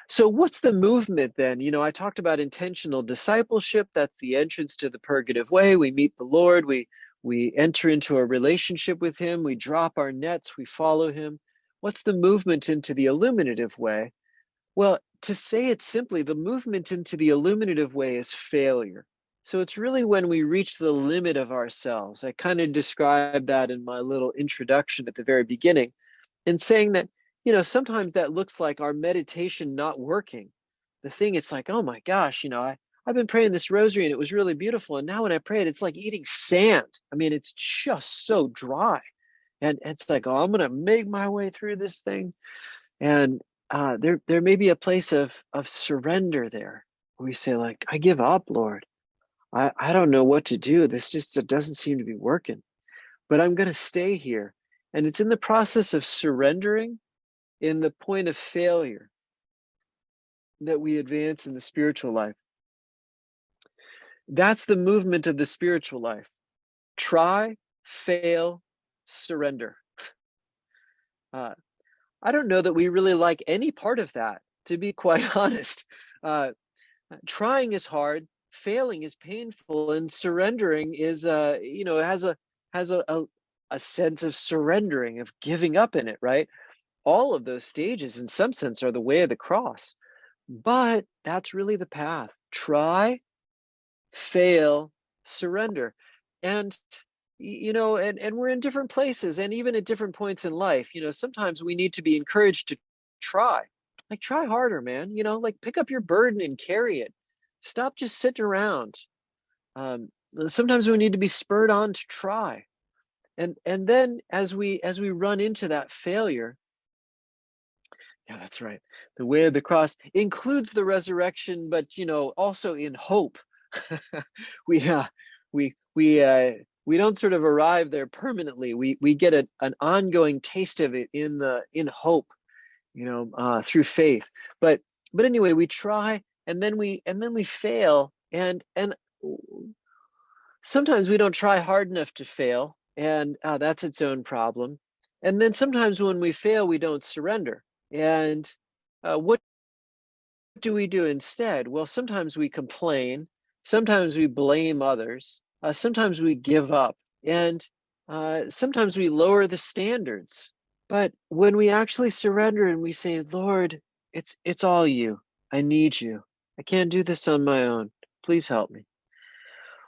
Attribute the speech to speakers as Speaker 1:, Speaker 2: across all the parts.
Speaker 1: So what's the movement then? I talked about intentional discipleship. That's the entrance to the purgative way. We meet the Lord. We enter into a relationship with him. We drop our nets. We follow him. What's the movement into the illuminative way? Well, to say it simply, the movement into the illuminative way is failure. So it's really when we reach the limit of ourselves. I kind of described that in my little introduction at the very beginning, in saying that, sometimes that looks like our meditation not working. The thing, it's like, oh my gosh, I've been praying this rosary and it was really beautiful. And now when I pray it, it's like eating sand. I mean, it's just so dry. And it's like, oh, I'm going to make my way through this thing. And there may be a place of surrender there, where we say, like, I give up, Lord. I don't know what to do. This just it doesn't seem to be working, but I'm going to stay here. And it's in the process of surrendering, in the point of failure, that we advance in the spiritual life. That's the movement of the spiritual life. Try, fail, surrender. I don't know that we really like any part of that, to be quite honest. Trying is hard, failing is painful, and surrendering is, has a sense of surrendering, of giving up in it, right? All of those stages, in some sense, are the way of the cross. But that's really the path. Try, fail, surrender. And and we're in different places, and even at different points in life, sometimes we need to be encouraged to try. Like, try harder, man. Like, pick up your burden and carry it. Stop just sitting around. Sometimes we need to be spurred on to try. And then as we run into that failure, yeah, that's right. The way of the cross includes the resurrection, but also in hope. we we don't sort of arrive there permanently. We get an ongoing taste of it in hope, through faith. But anyway, we try, and then we fail, and sometimes we don't try hard enough to fail, and that's its own problem. And then sometimes when we fail, we don't surrender. And what do we do instead? Well, sometimes we complain, sometimes we blame others, sometimes we give up, and sometimes we lower the standards. But when we actually surrender and we say, Lord, it's all you. I need you. I can't do this on my own. Please help me.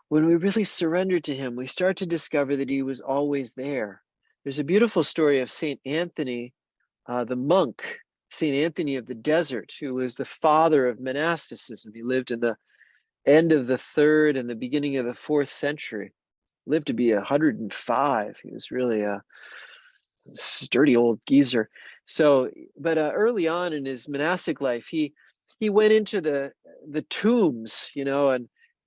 Speaker 1: When we really surrender to him, we start to discover that he was always there. There's a beautiful story of St. Anthony, the monk, St. Anthony of the Desert, who was the father of monasticism. He lived in the end of the 3rd and the beginning of the 4th century. Lived to be 105. He was really a sturdy old geezer. So, but early on in his monastic life, he went into the tombs,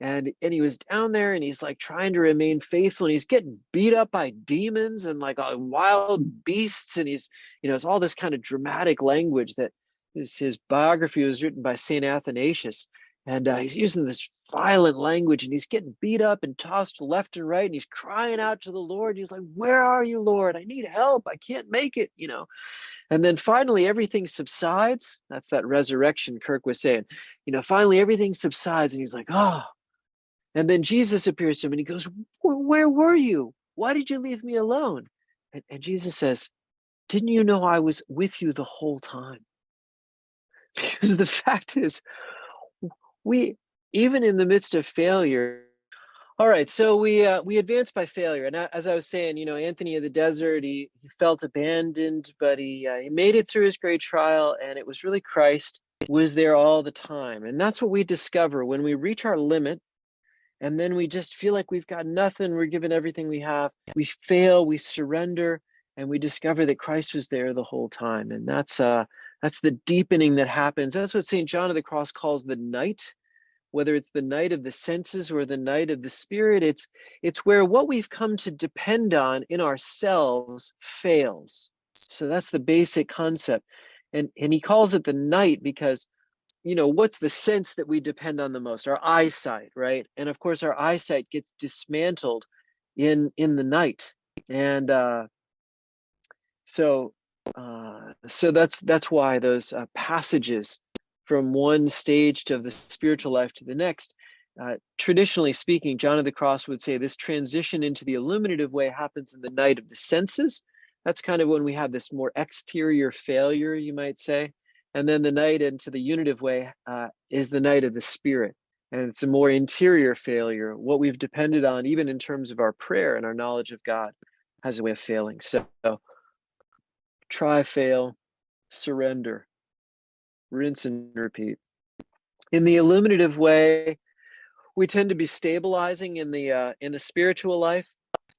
Speaker 1: and he was down there, and he's like trying to remain faithful, and he's getting beat up by demons and like wild beasts, and he's, it's all this kind of dramatic language that his biography was written by Saint Athanasius, and he's using this violent language, and he's getting beat up and tossed left and right, and he's crying out to the Lord. He's like, "Where are you, Lord? I need help. I can't make it," And then finally everything subsides. That's that resurrection Kirk was saying. Finally everything subsides, and he's like, "Oh." And then Jesus appears to him and he goes, "Where were you? Why did you leave me alone?" And Jesus says, "Didn't you know I was with you the whole time?" Because the fact is, we, even in the midst of failure, all right, so we advance by failure. And as I was saying, Anthony of the Desert, he felt abandoned, but he made it through his great trial, and it was really Christ was there all the time. And that's what we discover when we reach our limit. And then we just feel like we've got nothing. We're given everything we have. We fail, we surrender, and we discover that Christ was there the whole time. And that's the deepening that happens. That's what St. John of the Cross calls the night, whether it's the night of the senses or the night of the spirit. It's where what we've come to depend on in ourselves fails. So that's the basic concept. And he calls it the night because what's the sense that we depend on the most? Our eyesight, right? And of course, our eyesight gets dismantled in the night. And so that's why those passages from one stage of the spiritual life to the next. Traditionally speaking, John of the Cross would say this transition into the illuminative way happens in the night of the senses. That's kind of when we have this more exterior failure, you might say. And then the night into the unitive way is the night of the spirit. And it's a more interior failure. What we've depended on, even in terms of our prayer and our knowledge of God, has a way of failing. So try, fail, surrender, rinse and repeat. In the illuminative way, we tend to be stabilizing in the spiritual life.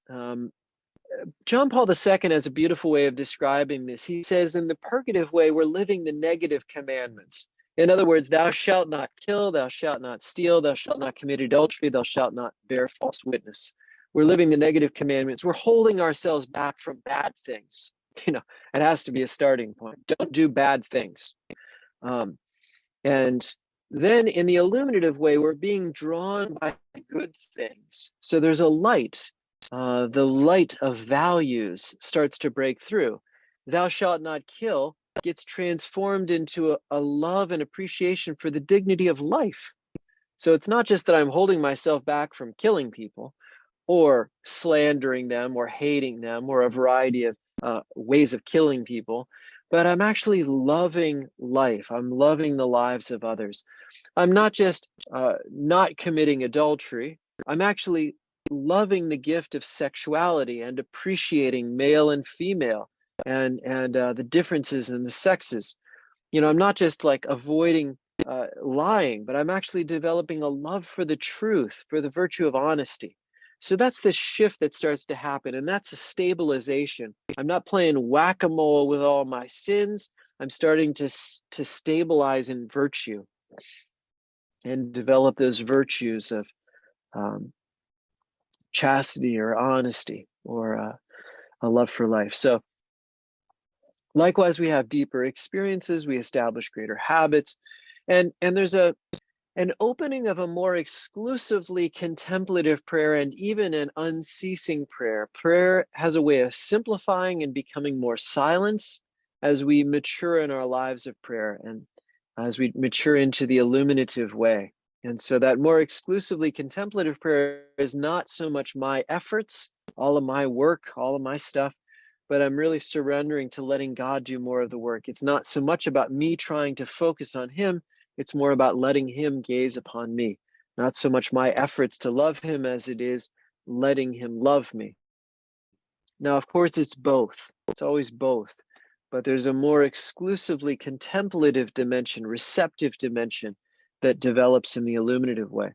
Speaker 1: John Paul II has a beautiful way of describing this. He says, in the purgative way, we're living the negative commandments. In other words, thou shalt not kill, thou shalt not steal, thou shalt not commit adultery, thou shalt not bear false witness. We're living the negative commandments. We're holding ourselves back from bad things. It has to be a starting point. Don't do bad things. And then in the illuminative way, we're being drawn by good things. So there's a light. The light of values starts to break through. Thou shalt not kill gets transformed into a love and appreciation for the dignity of life. So it's not just that I'm holding myself back from killing people or slandering them or hating them or a variety of ways of killing people, but I'm actually loving life. I'm loving the lives of others. I'm not just not committing adultery. I'm actually loving the gift of sexuality and appreciating male and female and the differences in the sexes. I'm not just like avoiding lying, but I'm actually developing a love for the truth, for the virtue of honesty. So that's the shift that starts to happen, and that's a stabilization. I'm not playing whack-a-mole with all my sins. I'm starting to stabilize in virtue and develop those virtues of chastity or honesty or a love for life. So likewise, we have deeper experiences, we establish greater habits, and there's an opening of a more exclusively contemplative prayer and even an unceasing prayer. Prayer has a way of simplifying and becoming more silence as we mature in our lives of prayer and as we mature into the illuminative way. And so that more exclusively contemplative prayer is not so much my efforts, all of my work, all of my stuff, but I'm really surrendering to letting God do more of the work. It's not so much about me trying to focus on him. It's more about letting him gaze upon me, not so much my efforts to love him as it is letting him love me. Now, of course, it's both. It's always both. But there's a more exclusively contemplative dimension, receptive dimension that develops in the illuminative way.